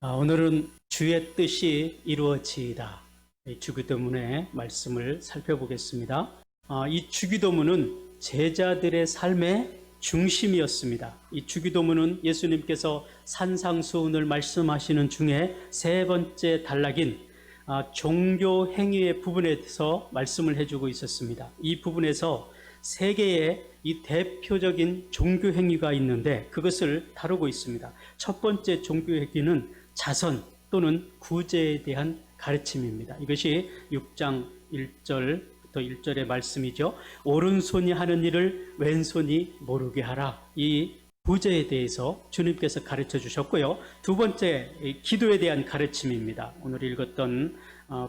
오늘은 주의 뜻이 이루어지이다. 이 주기도문의 말씀을 살펴보겠습니다. 이 주기도문은 제자들의 삶의 중심이었습니다. 이 주기도문은 예수님께서 산상수훈을 말씀하시는 중에 세 번째 단락인 종교 행위의 부분에 대해서 말씀을 해주고 있었습니다. 이 부분에서 세 개의 이 대표적인 종교 행위가 있는데 그것을 다루고 있습니다. 첫 번째 종교 행위는 자선 또는 구제에 대한 가르침입니다. 이것이 6장 1절부터 1절의 말씀이죠. 오른손이 하는 일을 왼손이 모르게 하라. 이 구제에 대해서 주님께서 가르쳐 주셨고요. 두 번째, 기도에 대한 가르침입니다. 오늘 읽었던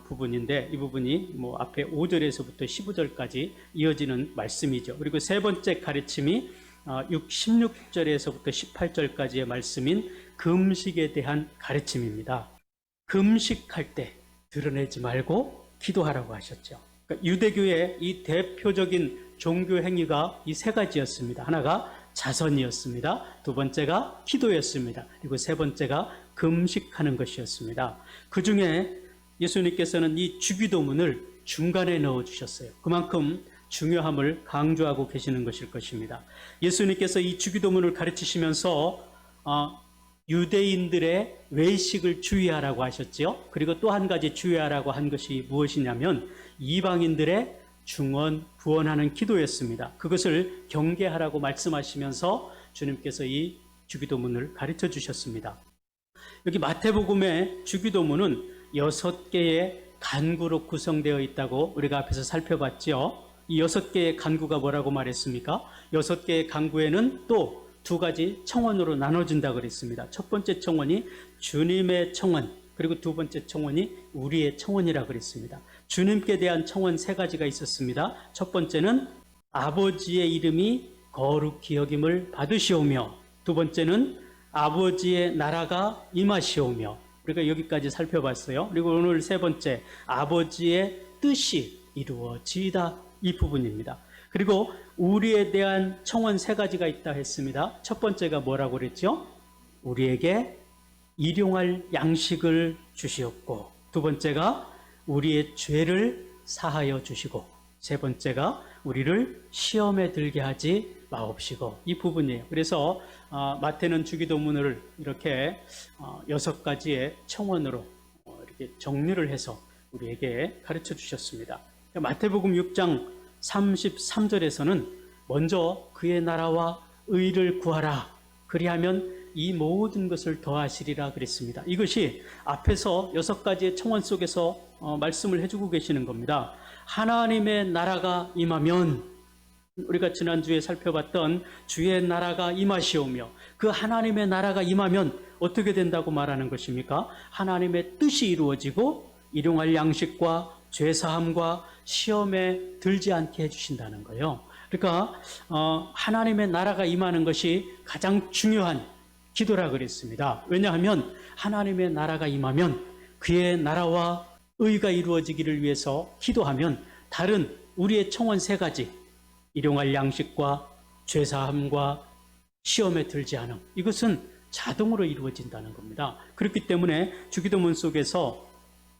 부분인데 이 부분이 앞에 5절에서부터 15절까지 이어지는 말씀이죠. 그리고 세 번째 가르침이 16절에서부터 18절까지의 말씀인 금식에 대한 가르침입니다. 금식할 때 드러내지 말고 기도하라고 하셨죠. 그러니까 유대교의 이 대표적인 종교 행위가 이 세 가지였습니다. 하나가 자선이었습니다. 두 번째가 기도였습니다. 그리고 세 번째가 금식하는 것이었습니다. 그 중에 예수님께서는 이 주기도문을 중간에 넣어주셨어요. 그만큼 중요함을 강조하고 계시는 것일 것입니다. 예수님께서 이 주기도문을 가르치시면서 유대인들의 외식을 주의하라고 하셨지요. 그리고 또 한 가지 주의하라고 한 것이 무엇이냐면 이방인들의 중언, 부언하는 기도였습니다. 그것을 경계하라고 말씀하시면서 주님께서 이 주기도문을 가르쳐 주셨습니다. 여기 마태복음의 주기도문은 6개의 간구로 구성되어 있다고 우리가 앞에서 살펴봤죠. 이 6개의 간구가 뭐라고 말했습니까? 6개의 간구에는 또 두 가지 청원으로 나눠진다고 그랬습니다. 첫 번째 청원이 주님의 청원, 그리고 두 번째 청원이 우리의 청원이라고 그랬습니다. 주님께 대한 청원 세 가지가 있었습니다. 첫 번째는 아버지의 이름이 거룩히 여김을 받으시오며, 두 번째는 아버지의 나라가 임하시오며, 우리가 여기까지 살펴봤어요. 그리고 오늘 세 번째, 아버지의 뜻이 이루어지이다, 이 부분입니다. 그리고 우리에 대한 청원 세 가지가 있다 했습니다. 첫 번째가 뭐라고 그랬죠? 우리에게 일용할 양식을 주시옵고, 두 번째가 우리의 죄를 사하여 주시고, 세 번째가 우리를 시험에 들게 하지 마옵시고, 이 부분이에요. 그래서 마태는 주기도문을 이렇게 6가지의 청원으로 이렇게 정리를 해서 우리에게 가르쳐 주셨습니다. 마태복음 6장 33절에서는 먼저 그의 나라와 의를 구하라, 그리하면 이 모든 것을 더하시리라 그랬습니다. 이것이 앞에서 6가지의 청원 속에서 말씀을 해주고 계시는 겁니다. 하나님의 나라가 임하면, 우리가 지난주에 살펴봤던 주의 나라가 임하시오며, 그 하나님의 나라가 임하면 어떻게 된다고 말하는 것입니까? 하나님의 뜻이 이루어지고 일용할 양식과 죄사함과 시험에 들지 않게 해주신다는 거예요. 그러니까 하나님의 나라가 임하는 것이 가장 중요한 기도라 그랬습니다. 왜냐하면 하나님의 나라가 임하면 그의 나라와 의가 이루어지기를 위해서 기도하면 다른 우리의 청원 세 가지, 일용할 양식과 죄사함과 시험에 들지 않음, 이것은 자동으로 이루어진다는 겁니다. 그렇기 때문에 주기도문 속에서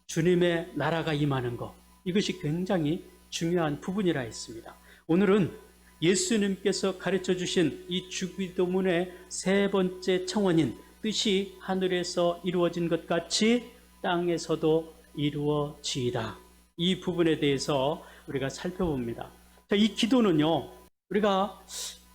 주님의 나라가 임하는 것, 이것이 굉장히 중요한 부분이라 했습니다. 오늘은 예수님께서 가르쳐 주신 이 주기도문의 세 번째 청원인 뜻이 하늘에서 이루어진 것 같이 땅에서도 이루어지이다, 이 부분에 대해서 우리가 살펴봅니다. 자, 이 기도는요, 우리가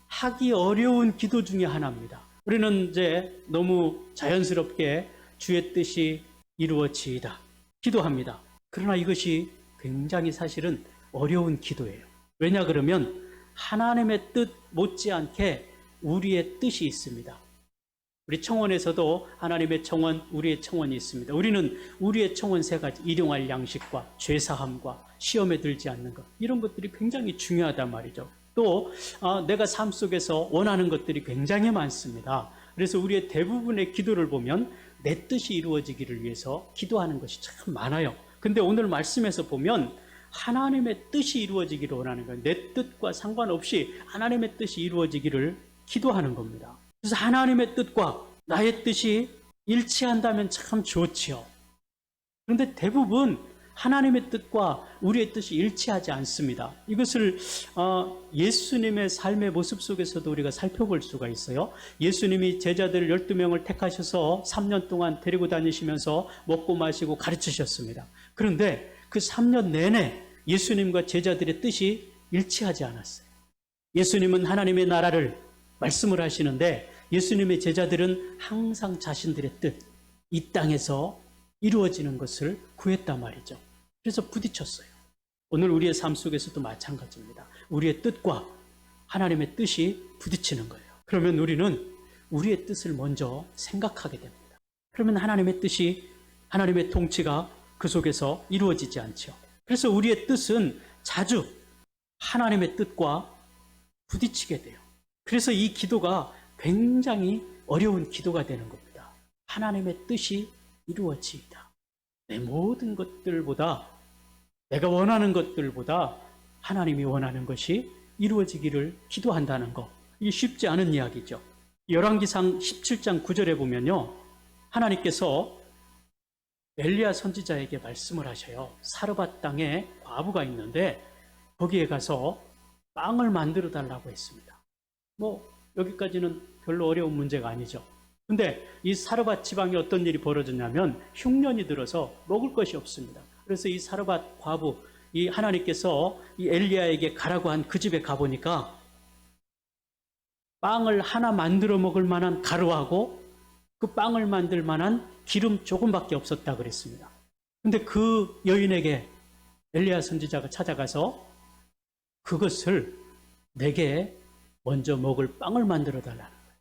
하기 어려운 기도 중에 하나입니다. 우리는 이제 너무 자연스럽게 주의 뜻이 이루어지이다 기도합니다. 그러나 이것이 굉장히 사실은 어려운 기도예요. 왜냐 그러면 하나님의 뜻 못지않게 우리의 뜻이 있습니다. 우리 청원에서도 하나님의 청원, 우리의 청원이 있습니다. 우리는 우리의 청원 세 가지, 일용할 양식과 죄사함과 시험에 들지 않는 것, 이런 것들이 굉장히 중요하단 말이죠. 또 내가 삶 속에서 원하는 것들이 굉장히 많습니다. 그래서 우리의 대부분의 기도를 보면 내 뜻이 이루어지기를 위해서 기도하는 것이 참 많아요. 근데 오늘 말씀에서 보면 하나님의 뜻이 이루어지기를 원하는 거예요. 내 뜻과 상관없이 하나님의 뜻이 이루어지기를 기도하는 겁니다. 그래서 하나님의 뜻과 나의 뜻이 일치한다면 참 좋지요. 그런데 대부분 하나님의 뜻과 우리의 뜻이 일치하지 않습니다. 이것을 예수님의 삶의 모습 속에서도 우리가 살펴볼 수가 있어요. 예수님이 제자들 12명을 택하셔서 3년 동안 데리고 다니시면서 먹고 마시고 가르치셨습니다. 그런데 그 3년 내내 예수님과 제자들의 뜻이 일치하지 않았어요. 예수님은 하나님의 나라를 말씀을 하시는데 예수님의 제자들은 항상 자신들의 뜻, 이 땅에서 이루어지는 것을 구했단 말이죠. 그래서 부딪혔어요. 오늘 우리의 삶 속에서도 마찬가지입니다. 우리의 뜻과 하나님의 뜻이 부딪히는 거예요. 그러면 우리는 우리의 뜻을 먼저 생각하게 됩니다. 그러면 하나님의 뜻이, 하나님의 통치가 그 속에서 이루어지지 않죠. 그래서 우리의 뜻은 자주 하나님의 뜻과 부딪히게 돼요. 그래서 이 기도가 굉장히 어려운 기도가 되는 겁니다. 하나님의 뜻이 이루어지이다. 내 모든 것들보다, 내가 원하는 것들보다 하나님이 원하는 것이 이루어지기를 기도한다는 것. 이게 쉽지 않은 이야기죠. 열왕기상 17장 9절에 보면요, 하나님께서 엘리야 선지자에게 말씀을 하셔요. 사르밧 땅에 과부가 있는데 거기에 가서 빵을 만들어 달라고 했습니다. 여기까지는 별로 어려운 문제가 아니죠. 근데 이 사르밧 지방에 어떤 일이 벌어졌냐면 흉년이 들어서 먹을 것이 없습니다. 그래서 이 사르밧 과부, 이 하나님께서 이 엘리야에게 가라고 한 그 집에 가보니까 빵을 하나 만들어 먹을 만한 가루하고 그 빵을 만들 만한 기름 조금밖에 없었다 그랬습니다. 근데 그 여인에게 엘리야 선지자가 찾아가서 그것을 내게 먼저 먹을 빵을 만들어 달라는 거예요.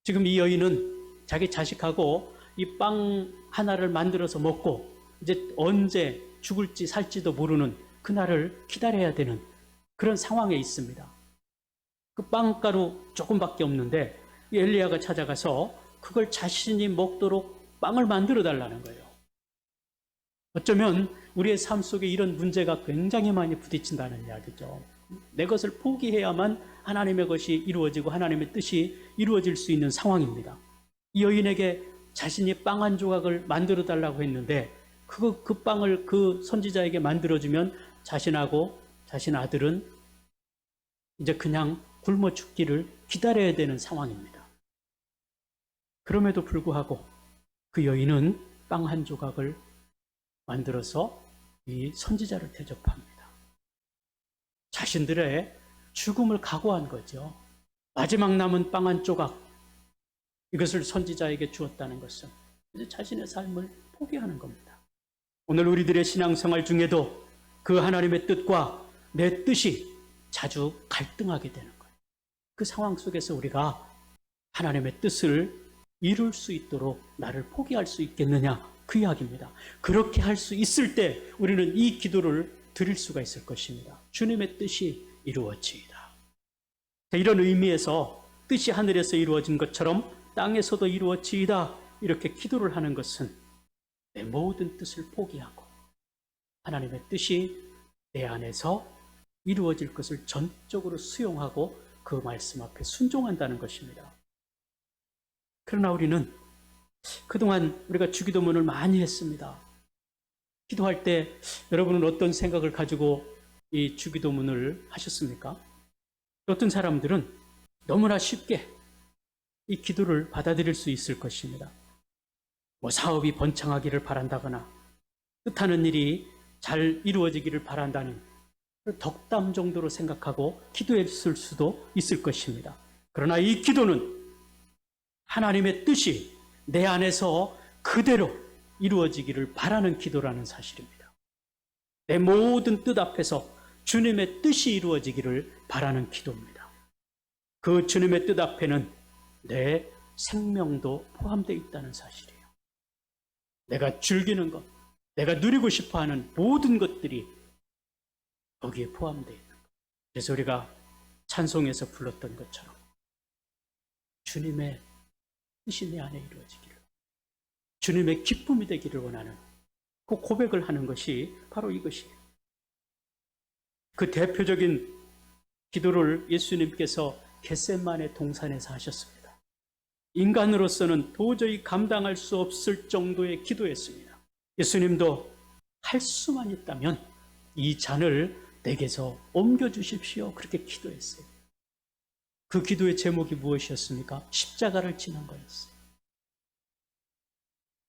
지금 이 여인은 자기 자식하고 이 빵 하나를 만들어서 먹고 이제 언제 죽을지 살지도 모르는 그날을 기다려야 되는 그런 상황에 있습니다. 그 빵가루 조금밖에 없는데 이 엘리야가 찾아가서 그걸 자신이 먹도록 빵을 만들어 달라는 거예요. 어쩌면 우리의 삶 속에 이런 문제가 굉장히 많이 부딪힌다는 이야기죠. 내 것을 포기해야만 하나님의 것이 이루어지고 하나님의 뜻이 이루어질 수 있는 상황입니다. 이 여인에게 자신이 빵 한 조각을 만들어 달라고 했는데 그 빵을 그 선지자에게 만들어주면 자신하고 자신 아들은 이제 그냥 굶어 죽기를 기다려야 되는 상황입니다. 그럼에도 불구하고 그 여인은 빵 한 조각을 만들어서 이 선지자를 대접합니다. 자신들의 죽음을 각오한 거죠. 마지막 남은 빵 한 조각, 이것을 선지자에게 주었다는 것은 이제 자신의 삶을 포기하는 겁니다. 오늘 우리들의 신앙생활 중에도 그 하나님의 뜻과 내 뜻이 자주 갈등하게 되는 거예요. 그 상황 속에서 우리가 하나님의 뜻을 이룰 수 있도록 나를 포기할 수 있겠느냐, 그 이야기입니다. 그렇게 할 수 있을 때 우리는 이 기도를 드릴 수가 있을 것입니다. 주님의 뜻이 이루어지이다. 이런 의미에서 뜻이 하늘에서 이루어진 것처럼 땅에서도 이루어지이다, 이렇게 기도를 하는 것은 내 모든 뜻을 포기하고 하나님의 뜻이 내 안에서 이루어질 것을 전적으로 수용하고 그 말씀 앞에 순종한다는 것입니다. 그러나 우리는 그동안 우리가 주기도문을 많이 했습니다. 기도할 때 여러분은 어떤 생각을 가지고 이 주기도문을 하셨습니까? 어떤 사람들은 너무나 쉽게 이 기도를 받아들일 수 있을 것입니다. 사업이 번창하기를 바란다거나 뜻하는 일이 잘 이루어지기를 바란다는 덕담 정도로 생각하고 기도했을 수도 있을 것입니다. 그러나 이 기도는 하나님의 뜻이 내 안에서 그대로 이루어지기를 바라는 기도라는 사실입니다. 내 모든 뜻 앞에서 주님의 뜻이 이루어지기를 바라는 기도입니다. 그 주님의 뜻 앞에는 내 생명도 포함되어 있다는 사실이에요. 내가 즐기는 것, 내가 누리고 싶어하는 모든 것들이 거기에 포함되어 있는 것. 그래서 우리가 찬송에서 불렀던 것처럼 주님의 뜻이 내 안에 이루어지기를, 주님의 기쁨이 되기를 원하는 그 고백을 하는 것이 바로 이것이에요. 그 대표적인 기도를 예수님께서 겟세마네 동산에서 하셨습니다. 인간으로서는 도저히 감당할 수 없을 정도의 기도였습니다. 예수님도 할 수만 있다면 이 잔을 내게서 옮겨주십시오. 그렇게 기도했어요. 그 기도의 제목이 무엇이었습니까? 십자가를 지는 거였어요.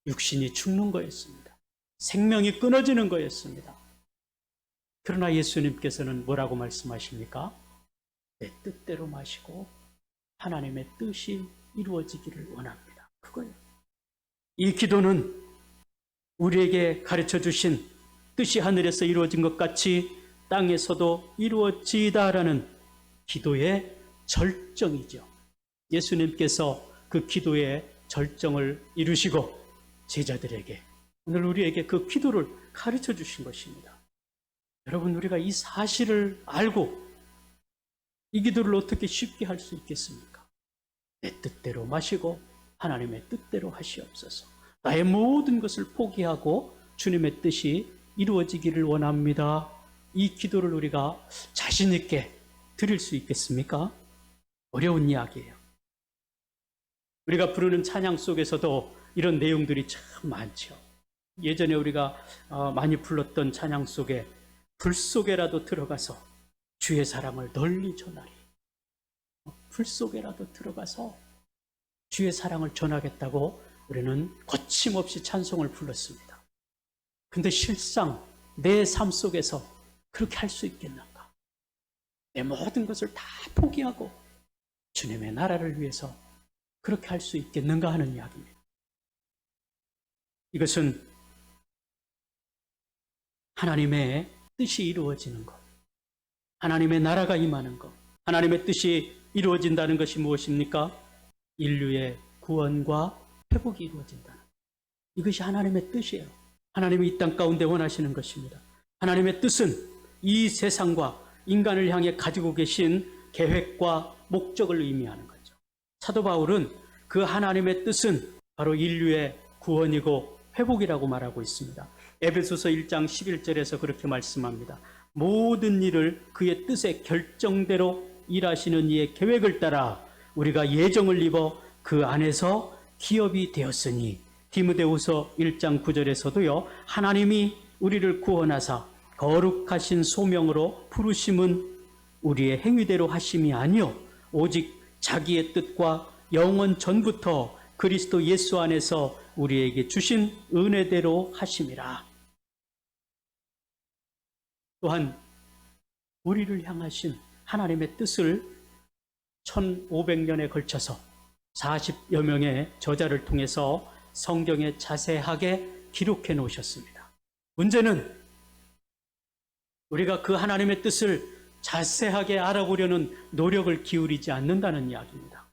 육신이 죽는 거였습니다. 생명이 끊어지는 거였습니다. 그러나 예수님께서는 뭐라고 말씀하십니까? 내 뜻대로 마시고 하나님의 뜻이 이루어지기를 원합니다. 그거예요. 이 기도는 우리에게 가르쳐 주신 뜻이 하늘에서 이루어진 것 같이 땅에서도 이루어지다라는 기도의 절정이죠. 예수님께서 그 기도의 절정을 이루시고 제자들에게 오늘 우리에게 그 기도를 가르쳐 주신 것입니다. 여러분, 우리가 이 사실을 알고 이 기도를 어떻게 쉽게 할 수 있겠습니까? 내 뜻대로 마시고 하나님의 뜻대로 하시옵소서. 나의 모든 것을 포기하고 주님의 뜻이 이루어지기를 원합니다. 이 기도를 우리가 자신 있게 드릴 수 있겠습니까? 어려운 이야기예요. 우리가 부르는 찬양 속에서도 이런 내용들이 참 많죠. 예전에 우리가 많이 불렀던 찬양 속에 불 속에라도 들어가서 주의 사랑을 널리 전하리. 불 속에라도 들어가서 주의 사랑을 전하겠다고 우리는 거침없이 찬송을 불렀습니다. 근데 실상 내 삶 속에서 그렇게 할 수 있겠는가? 내 모든 것을 다 포기하고 주님의 나라를 위해서 그렇게 할 수 있겠는가 하는 이야기입니다. 이것은 하나님의 뜻이 이루어지는 것, 하나님의 나라가 임하는 것, 하나님의 뜻이 이루어진다는 것이 무엇입니까? 인류의 구원과 회복이 이루어진다는 것. 이것이 하나님의 뜻이에요. 하나님이 이 땅 가운데 원하시는 것입니다. 하나님의 뜻은 이 세상과 인간을 향해 가지고 계신 계획과 목적을 의미하는 거죠. 사도 바울은 그 하나님의 뜻은 바로 인류의 구원이고 회복이라고 말하고 있습니다. 에베소서 1장 11절에서 그렇게 말씀합니다. 모든 일을 그의 뜻의 결정대로 일하시는 이의 계획을 따라 우리가 예정을 입어 그 안에서 기업이 되었으니, 디모데후서 1장 9절에서도요. 하나님이 우리를 구원하사 거룩하신 소명으로 부르심은 우리의 행위대로 하심이 아니요 오직 자기의 뜻과 영원 전부터 그리스도 예수 안에서 우리에게 주신 은혜대로 하심이라. 또한 우리를 향하신 하나님의 뜻을 1500년에 걸쳐서 40여 명의 저자를 통해서 성경에 자세하게 기록해 놓으셨습니다. 문제는 우리가 그 하나님의 뜻을 자세하게 알아보려는 노력을 기울이지 않는다는 이야기입니다.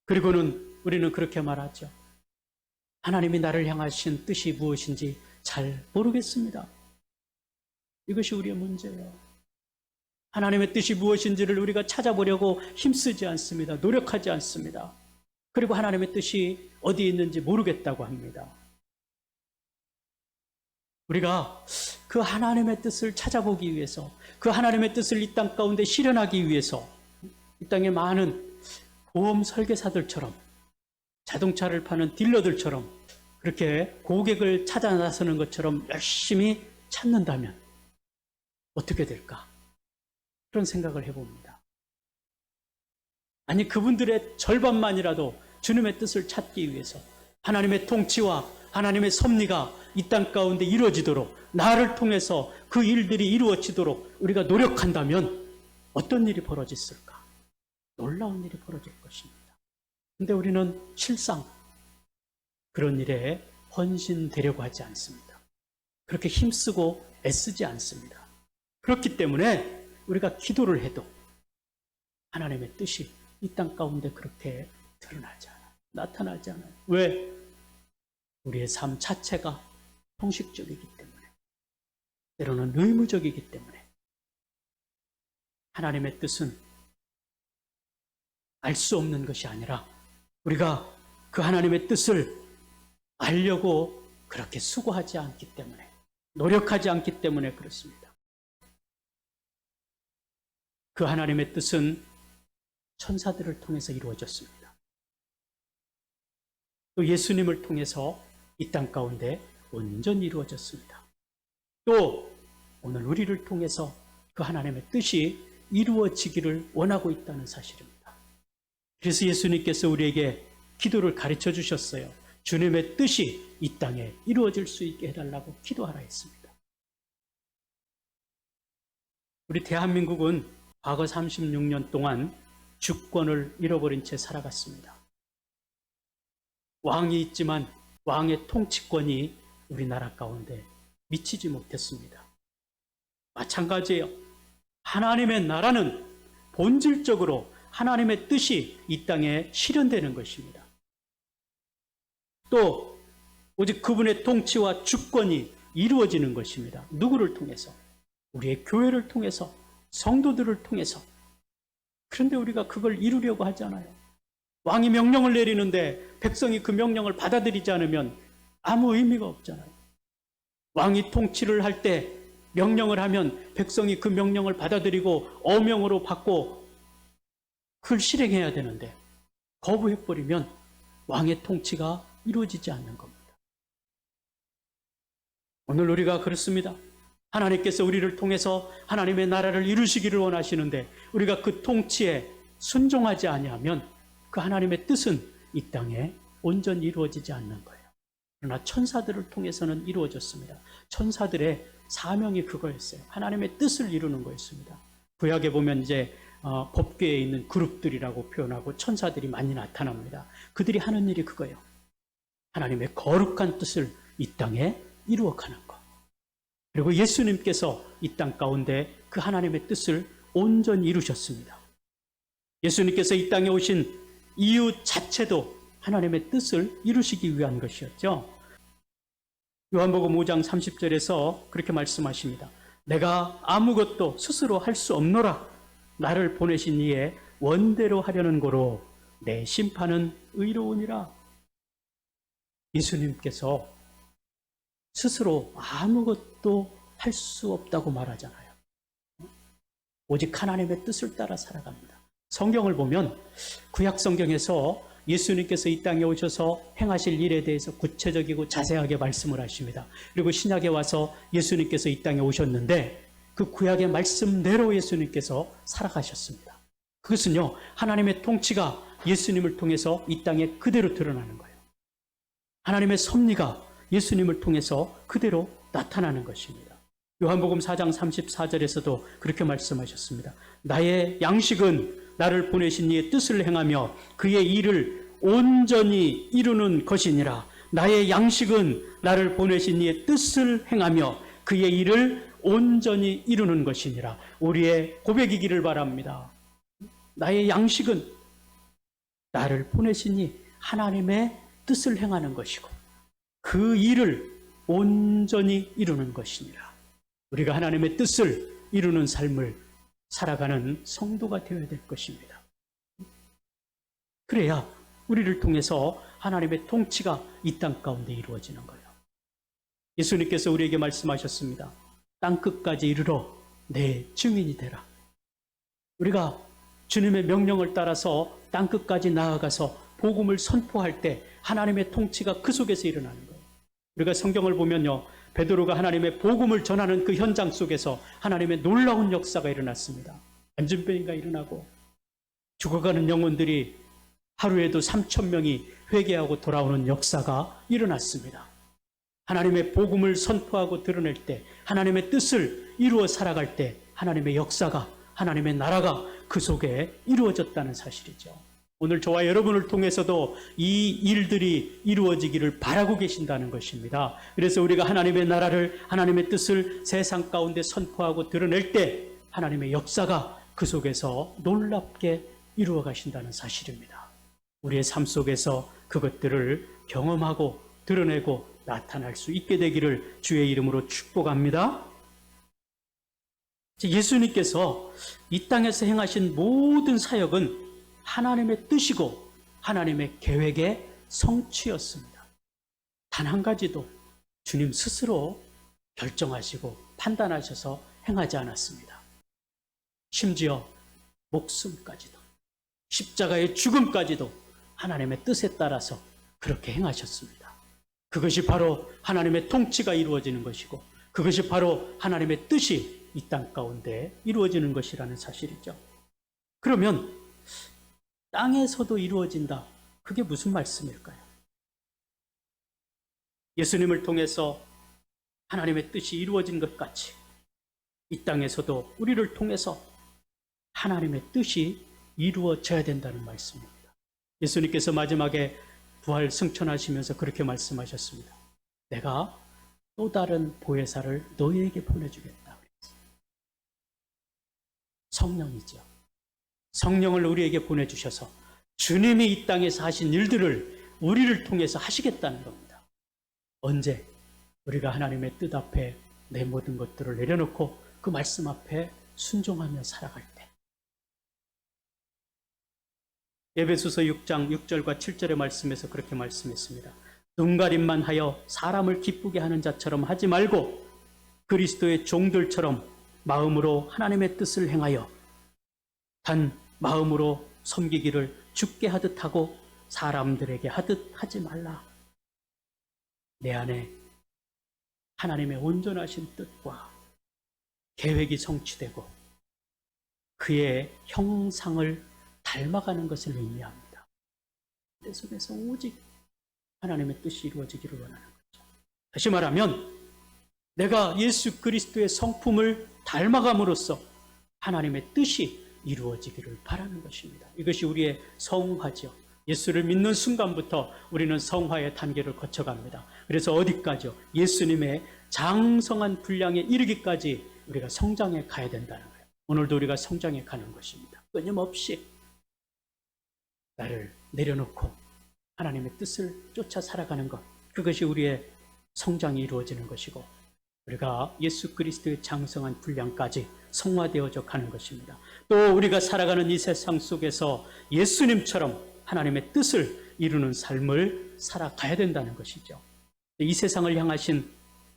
그리고는 우리는 그렇게 말하죠. 하나님이 나를 향하신 뜻이 무엇인지 잘 모르겠습니다. 이것이 우리의 문제예요. 하나님의 뜻이 무엇인지를 우리가 찾아보려고 힘쓰지 않습니다. 노력하지 않습니다. 그리고 하나님의 뜻이 어디에 있는지 모르겠다고 합니다. 우리가 그 하나님의 뜻을 찾아보기 위해서, 그 하나님의 뜻을 이 땅 가운데 실현하기 위해서 이 땅에 많은 보험 설계사들처럼, 자동차를 파는 딜러들처럼 그렇게 고객을 찾아 나서는 것처럼 열심히 찾는다면 어떻게 될까? 그런 생각을 해봅니다. 아니, 그분들의 절반만이라도 주님의 뜻을 찾기 위해서 하나님의 통치와 하나님의 섭리가 이 땅 가운데 이루어지도록, 나를 통해서 그 일들이 이루어지도록 우리가 노력한다면 어떤 일이 벌어졌을까? 놀라운 일이 벌어질 것입니다. 근데 우리는 실상 그런 일에 헌신되려고 하지 않습니다. 그렇게 힘쓰고 애쓰지 않습니다. 그렇기 때문에 우리가 기도를 해도 하나님의 뜻이 이 땅 가운데 그렇게 드러나지 않아요. 나타나지 않아요. 왜? 우리의 삶 자체가 형식적이기 때문에, 때로는 의무적이기 때문에. 하나님의 뜻은 알 수 없는 것이 아니라 우리가 그 하나님의 뜻을 알려고 그렇게 수고하지 않기 때문에, 노력하지 않기 때문에 그렇습니다. 그 하나님의 뜻은 천사들을 통해서 이루어졌습니다. 또 예수님을 통해서 이 땅 가운데 온전히 이루어졌습니다. 또 오늘 우리를 통해서 그 하나님의 뜻이 이루어지기를 원하고 있다는 사실입니다. 그래서 예수님께서 우리에게 기도를 가르쳐 주셨어요. 주님의 뜻이 이 땅에 이루어질 수 있게 해달라고 기도하라 했습니다. 우리 대한민국은 과거 36년 동안 주권을 잃어버린 채 살아갔습니다. 왕이 있지만 왕의 통치권이 우리나라 가운데 미치지 못했습니다. 마찬가지예요. 하나님의 나라는 본질적으로 하나님의 뜻이 이 땅에 실현되는 것입니다. 또 오직 그분의 통치와 주권이 이루어지는 것입니다. 누구를 통해서? 우리의 교회를 통해서, 성도들을 통해서. 그런데 우리가 그걸 이루려고 하잖아요. 왕이 명령을 내리는데 백성이 그 명령을 받아들이지 않으면 아무 의미가 없잖아요. 왕이 통치를 할 때 명령을 하면 백성이 그 명령을 받아들이고 어명으로 받고 그걸 실행해야 되는데 거부해버리면 왕의 통치가 이루어지지 않는 겁니다. 오늘 우리가 그렇습니다. 하나님께서 우리를 통해서 하나님의 나라를 이루시기를 원하시는데 우리가 그 통치에 순종하지 아니하면 그 하나님의 뜻은 이 땅에 온전히 이루어지지 않는 거예요. 그러나 천사들을 통해서는 이루어졌습니다. 천사들의 사명이 그거였어요. 하나님의 뜻을 이루는 거였습니다. 구약에 보면 이제 법궤에 있는 그룹들이라고 표현하고 천사들이 많이 나타납니다. 그들이 하는 일이 그거예요. 하나님의 거룩한 뜻을 이 땅에 이루어가는 것. 그리고 예수님께서 이 땅 가운데 그 하나님의 뜻을 온전히 이루셨습니다. 예수님께서 이 땅에 오신 이유 자체도 하나님의 뜻을 이루시기 위한 것이었죠. 요한복음 5장 30절에서 그렇게 말씀하십니다. 내가 아무것도 스스로 할 수 없노라. 나를 보내신 이의 원대로 하려는 거로 내 심판은 의로우니라. 예수님께서 스스로 아무것도 할 수 없다고 말하잖아요. 오직 하나님의 뜻을 따라 살아갑니다. 성경을 보면 구약 성경에서 예수님께서 이 땅에 오셔서 행하실 일에 대해서 구체적이고 자세하게 말씀을 하십니다. 그리고 신약에 와서 예수님께서 이 땅에 오셨는데 그 구약의 말씀대로 예수님께서 살아가셨습니다. 그것은요, 하나님의 통치가 예수님을 통해서 이 땅에 그대로 드러나는 거예요. 하나님의 섭리가 예수님을 통해서 그대로 나타나는 것입니다. 요한복음 4장 34절에서도 그렇게 말씀하셨습니다. 나의 양식은 나를 보내신 이의 뜻을 행하며 그의 일을 온전히 이루는 것이니라. 나의 양식은 나를 보내신 이의 뜻을 행하며 그의 일을 온전히 이루는 것이니라. 우리의 고백이기를 바랍니다. 나의 양식은 나를 보내신 이 하나님의 뜻을 행하는 것이고 그 일을 온전히 이루는 것이니라. 우리가 하나님의 뜻을 이루는 삶을 살아가는 성도가 되어야 될 것입니다. 그래야 우리를 통해서 하나님의 통치가 이 땅 가운데 이루어지는 거예요. 예수님께서 우리에게 말씀하셨습니다. 땅끝까지 이르러 내 증인이 되라. 우리가 주님의 명령을 따라서 땅끝까지 나아가서 복음을 선포할 때 하나님의 통치가 그 속에서 일어나는 거예요. 우리가 성경을 보면요, 베드로가 하나님의 복음을 전하는 그 현장 속에서 하나님의 놀라운 역사가 일어났습니다. 안진병이가 일어나고 죽어가는 영혼들이 하루에도 3,000명이 회개하고 돌아오는 역사가 일어났습니다. 하나님의 복음을 선포하고 드러낼 때, 하나님의 뜻을 이루어 살아갈 때 하나님의 역사가, 하나님의 나라가 그 속에 이루어졌다는 사실이죠. 오늘 저와 여러분을 통해서도 이 일들이 이루어지기를 바라고 계신다는 것입니다. 그래서 우리가 하나님의 나라를, 하나님의 뜻을 세상 가운데 선포하고 드러낼 때 하나님의 역사가 그 속에서 놀랍게 이루어 가신다는 사실입니다. 우리의 삶 속에서 그것들을 경험하고 드러내고 나타날 수 있게 되기를 주의 이름으로 축복합니다. 예수님께서 이 땅에서 행하신 모든 사역은 하나님의 뜻이고 하나님의 계획의 성취였습니다. 단 한 가지도 주님 스스로 결정하시고 판단하셔서 행하지 않았습니다. 심지어 목숨까지도, 십자가의 죽음까지도 하나님의 뜻에 따라서 그렇게 행하셨습니다. 그것이 바로 하나님의 통치가 이루어지는 것이고 그것이 바로 하나님의 뜻이 이 땅 가운데 이루어지는 것이라는 사실이죠. 그러면 땅에서도 이루어진다. 그게 무슨 말씀일까요? 예수님을 통해서 하나님의 뜻이 이루어진 것 같이 이 땅에서도 우리를 통해서 하나님의 뜻이 이루어져야 된다는 말씀입니다. 예수님께서 마지막에 부활 승천하시면서 그렇게 말씀하셨습니다. 내가 또 다른 보혜사를 너희에게 보내주겠다. 성령이죠. 성령을 우리에게 보내주셔서 주님이 이 땅에서 하신 일들을 우리를 통해서 하시겠다는 겁니다. 언제? 우리가 하나님의 뜻 앞에 내 모든 것들을 내려놓고 그 말씀 앞에 순종하며 살아갈 때. 에베소서 6장 6절과 7절의 말씀에서 그렇게 말씀했습니다. 눈가림만 하여 사람을 기쁘게 하는 자처럼 하지 말고 그리스도의 종들처럼 마음으로 하나님의 뜻을 행하여 단 마음으로 섬기기를 주께 하듯 하고 사람들에게 하듯 하지 말라. 내 안에 하나님의 온전하신 뜻과 계획이 성취되고 그의 형상을 닮아가는 것을 의미합니다. 내 속에서 오직 하나님의 뜻이 이루어지기를 원하는 거죠. 다시 말하면 내가 예수 그리스도의 성품을 닮아감으로써 하나님의 뜻이 이루어지기를 바라는 것입니다. 이것이 우리의 성화죠. 예수를 믿는 순간부터 우리는 성화의 단계를 거쳐갑니다. 그래서 어디까지요? 예수님의 장성한 분량에 이르기까지 우리가 성장해 가야 된다는 거예요. 오늘도 우리가 성장해 가는 것입니다. 끊임없이 나를 내려놓고 하나님의 뜻을 쫓아 살아가는 것, 그것이 우리의 성장이 이루어지는 것이고 우리가 예수 그리스도의 장성한 분량까지 성화되어져 가는 것입니다. 또 우리가 살아가는 이 세상 속에서 예수님처럼 하나님의 뜻을 이루는 삶을 살아가야 된다는 것이죠. 이 세상을 향하신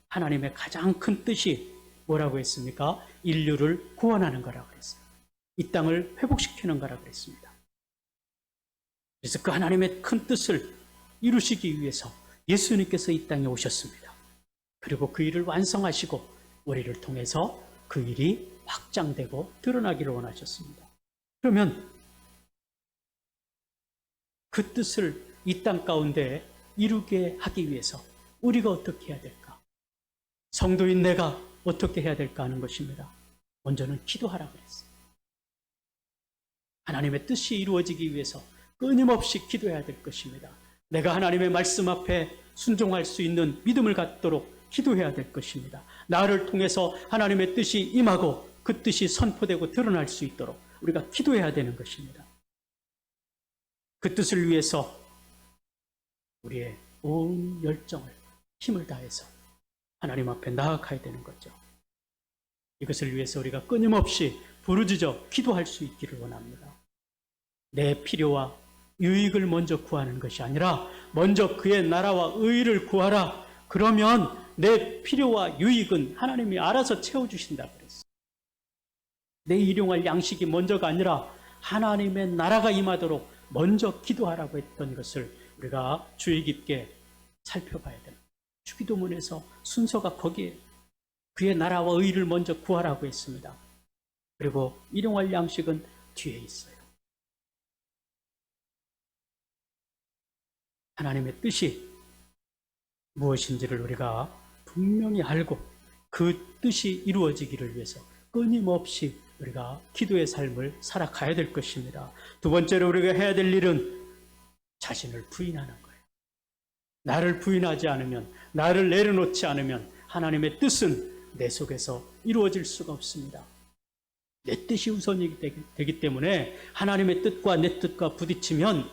하나님의 가장 큰 뜻이 뭐라고 했습니까? 인류를 구원하는 거라고 그랬어요. 이 땅을 회복시키는 거라고 그랬습니다. 그래서 그 하나님의 큰 뜻을 이루시기 위해서 예수님께서 이 땅에 오셨습니다. 그리고 그 일을 완성하시고 우리를 통해서 그 일이 확장되고 드러나기를 원하셨습니다. 그러면 그 뜻을 이 땅 가운데 이루게 하기 위해서 우리가 어떻게 해야 될까? 성도인 내가 어떻게 해야 될까 하는 것입니다. 먼저는 기도하라 그랬어요. 하나님의 뜻이 이루어지기 위해서 끊임없이 기도해야 될 것입니다. 내가 하나님의 말씀 앞에 순종할 수 있는 믿음을 갖도록 기도해야 될 것입니다. 나를 통해서 하나님의 뜻이 임하고 그 뜻이 선포되고 드러날 수 있도록 우리가 기도해야 되는 것입니다. 그 뜻을 위해서 우리의 온 열정을, 힘을 다해서 하나님 앞에 나아가야 되는 거죠. 이것을 위해서 우리가 끊임없이 부르짖어 기도할 수 있기를 원합니다. 내 필요와 유익을 먼저 구하는 것이 아니라 먼저 그의 나라와 의를 구하라. 그러면 내 필요와 유익은 하나님이 알아서 채워주신다고 그랬어요. 내 일용할 양식이 먼저가 아니라 하나님의 나라가 임하도록 먼저 기도하라고 했던 것을 우리가 주의 깊게 살펴봐야 됩니다. 주기도문에서 순서가 거기에 그의 나라와 의를 먼저 구하라고 했습니다. 그리고 일용할 양식은 뒤에 있어요. 하나님의 뜻이 무엇인지를 우리가 분명히 알고 그 뜻이 이루어지기를 위해서 끊임없이 우리가 기도의 삶을 살아가야 될 것입니다. 두 번째로 우리가 해야 될 일은 자신을 부인하는 거예요. 나를 부인하지 않으면, 나를 내려놓지 않으면 하나님의 뜻은 내 속에서 이루어질 수가 없습니다. 내 뜻이 우선이 되기 때문에 하나님의 뜻과 내 뜻과 부딪히면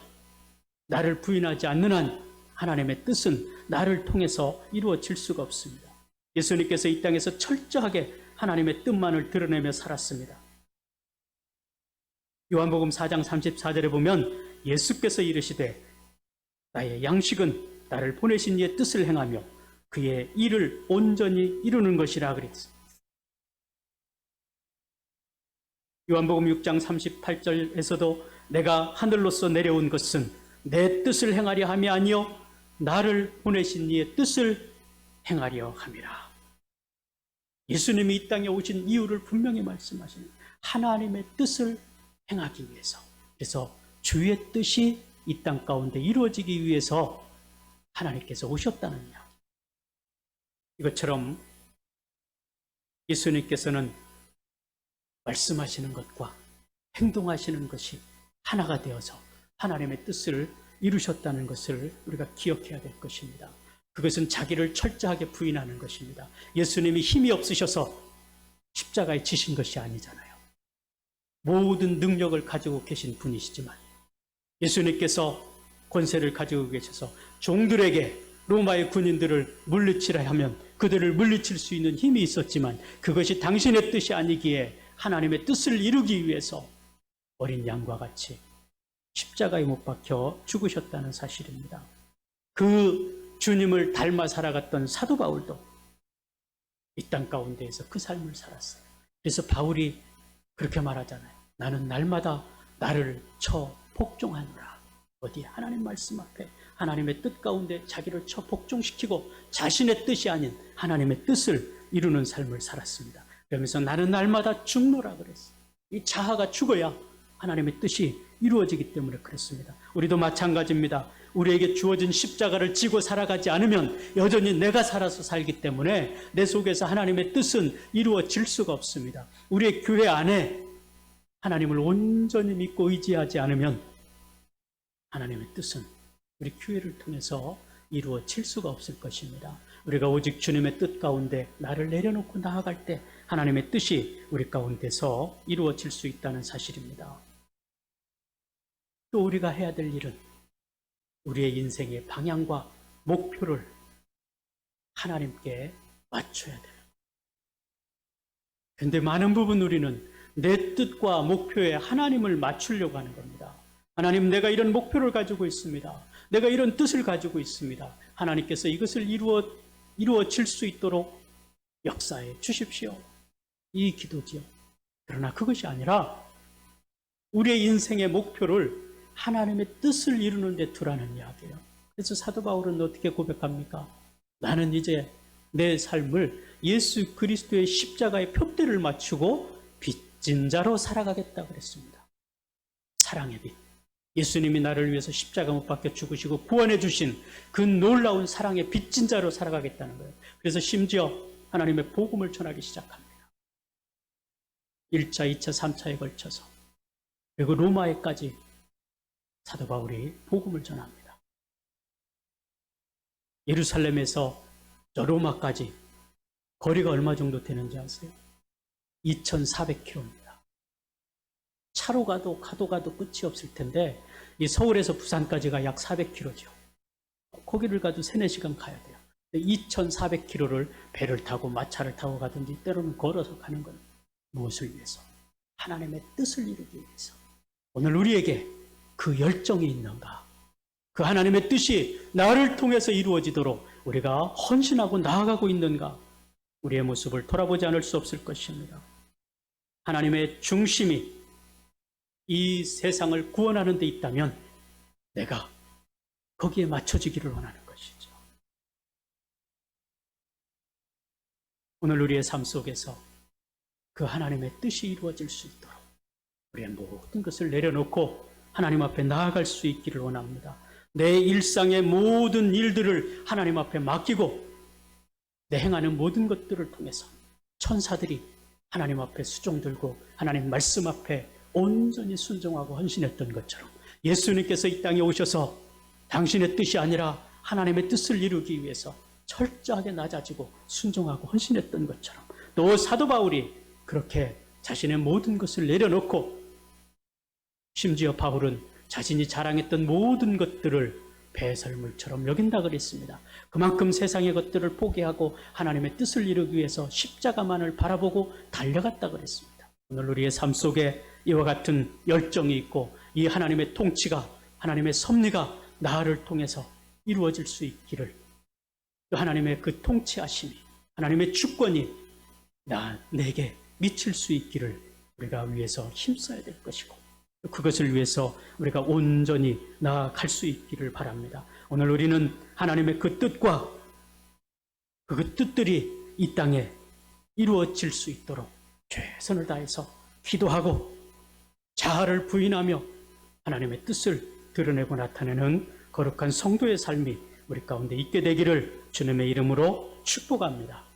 나를 부인하지 않는 한 하나님의 뜻은 나를 통해서 이루어질 수가 없습니다. 예수님께서 이 땅에서 철저하게 하나님의 뜻만을 드러내며 살았습니다. 요한복음 4장 34절에 보면 예수께서 이르시되 나의 양식은 나를 보내신 이의 뜻을 행하며 그의 일을 온전히 이루는 것이라 그랬습니다. 요한복음 6장 38절에서도 내가 하늘로서 내려온 것은 내 뜻을 행하려 함이 아니요 나를 보내신 이의 뜻을 행하려 함이라. 예수님이 이 땅에 오신 이유를 분명히 말씀하시는 하나님의 뜻을 행하기 위해서. 그래서 주의 뜻이 이 땅 가운데 이루어지기 위해서 하나님께서 오셨다는 이야기. 이것처럼 예수님께서는 말씀하시는 것과 행동하시는 것이 하나가 되어서 하나님의 뜻을 이루셨다는 것을 우리가 기억해야 될 것입니다. 그것은 자기를 철저하게 부인하는 것입니다. 예수님이 힘이 없으셔서 십자가에 지신 것이 아니잖아요. 모든 능력을 가지고 계신 분이시지만 예수님께서 권세를 가지고 계셔서 종들에게 로마의 군인들을 물리치라 하면 그들을 물리칠 수 있는 힘이 있었지만 그것이 당신의 뜻이 아니기에 하나님의 뜻을 이루기 위해서 어린 양과 같이 십자가에 못 박혀 죽으셨다는 사실입니다. 그 주님을 닮아 살아갔던 사도 바울도 이 땅 가운데에서 그 삶을 살았어요. 그래서 바울이 그렇게 말하잖아요. 나는 날마다 나를 쳐 복종하노라. 어디 하나님 말씀 앞에 하나님의 뜻 가운데 자기를 쳐 복종시키고 자신의 뜻이 아닌 하나님의 뜻을 이루는 삶을 살았습니다. 그러면서 나는 날마다 죽노라 그랬어요. 이 자아가 죽어야 하나님의 뜻이 이루어지기 때문에 그렇습니다. 우리도 마찬가지입니다. 우리에게 주어진 십자가를 지고 살아가지 않으면 여전히 내가 살아서 살기 때문에 내 속에서 하나님의 뜻은 이루어질 수가 없습니다. 우리의 교회 안에 하나님을 온전히 믿고 의지하지 않으면 하나님의 뜻은 우리 교회를 통해서 이루어질 수가 없을 것입니다. 우리가 오직 주님의 뜻 가운데 나를 내려놓고 나아갈 때 하나님의 뜻이 우리 가운데서 이루어질 수 있다는 사실입니다. 또 우리가 해야 될 일은 우리의 인생의 방향과 목표를 하나님께 맞춰야 돼요. 그런데 많은 부분 우리는 내 뜻과 목표에 하나님을 맞추려고 하는 겁니다. 하나님, 내가 이런 목표를 가지고 있습니다. 내가 이런 뜻을 가지고 있습니다. 하나님께서 이것을 이루어질 수 있도록 역사해 주십시오. 이 기도지요. 그러나 그것이 아니라 우리의 인생의 목표를 하나님의 뜻을 이루는 데 두라는 이야기예요. 그래서 사도 바울은 어떻게 고백합니까? 나는 이제 내 삶을 예수 그리스도의 십자가의 표대를 맞추고 빚진 자로 살아가겠다 그랬습니다. 사랑의 빚. 예수님이 나를 위해서 십자가 못 박혀 죽으시고 구원해 주신 그 놀라운 사랑의 빚진 자로 살아가겠다는 거예요. 그래서 심지어 하나님의 복음을 전하기 시작합니다. 1차, 2차, 3차에 걸쳐서 그리고 로마에까지 사도 바울이 복음을 전합니다. 예루살렘에서 저 로마까지 거리가 얼마 정도 되는지 아세요? 2,400km입니다. 차로 가도 끝이 없을 텐데 이 서울에서 부산까지가 약 400km죠. 거기를 가도 3, 4시간 가야 돼요. 2,400km를 배를 타고 마차를 타고 가든지 때로는 걸어서 가는 건 무엇을 위해서? 하나님의 뜻을 이루기 위해서. 오늘 우리에게 그 열정이 있는가? 그 하나님의 뜻이 나를 통해서 이루어지도록 우리가 헌신하고 나아가고 있는가? 우리의 모습을 돌아보지 않을 수 없을 것입니다. 하나님의 중심이 이 세상을 구원하는 데 있다면 내가 거기에 맞춰지기를 원하는 것이죠. 오늘 우리의 삶 속에서 그 하나님의 뜻이 이루어질 수 있도록 우리의 모든 것을 내려놓고 하나님 앞에 나아갈 수 있기를 원합니다. 내 일상의 모든 일들을 하나님 앞에 맡기고 내 행하는 모든 것들을 통해서 천사들이 하나님 앞에 수종 들고 하나님 말씀 앞에 온전히 순종하고 헌신했던 것처럼 예수님께서 이 땅에 오셔서 당신의 뜻이 아니라 하나님의 뜻을 이루기 위해서 철저하게 낮아지고 순종하고 헌신했던 것처럼 또 사도 바울이 그렇게 자신의 모든 것을 내려놓고 심지어 바울은 자신이 자랑했던 모든 것들을 배설물처럼 여긴다 그랬습니다. 그만큼 세상의 것들을 포기하고 하나님의 뜻을 이루기 위해서 십자가만을 바라보고 달려갔다 그랬습니다. 오늘 우리의 삶 속에 이와 같은 열정이 있고 이 하나님의 통치가 하나님의 섭리가 나를 통해서 이루어질 수 있기를 또 하나님의 그 통치하심이 하나님의 주권이 내게 미칠 수 있기를 우리가 위해서 힘써야 될 것이고 그것을 위해서 우리가 온전히 나아갈 수 있기를 바랍니다. 오늘 우리는 하나님의 그 뜻과 그 뜻들이 이 땅에 이루어질 수 있도록 최선을 다해서 기도하고 자아를 부인하며 하나님의 뜻을 드러내고 나타내는 거룩한 성도의 삶이 우리 가운데 있게 되기를 주님의 이름으로 축복합니다.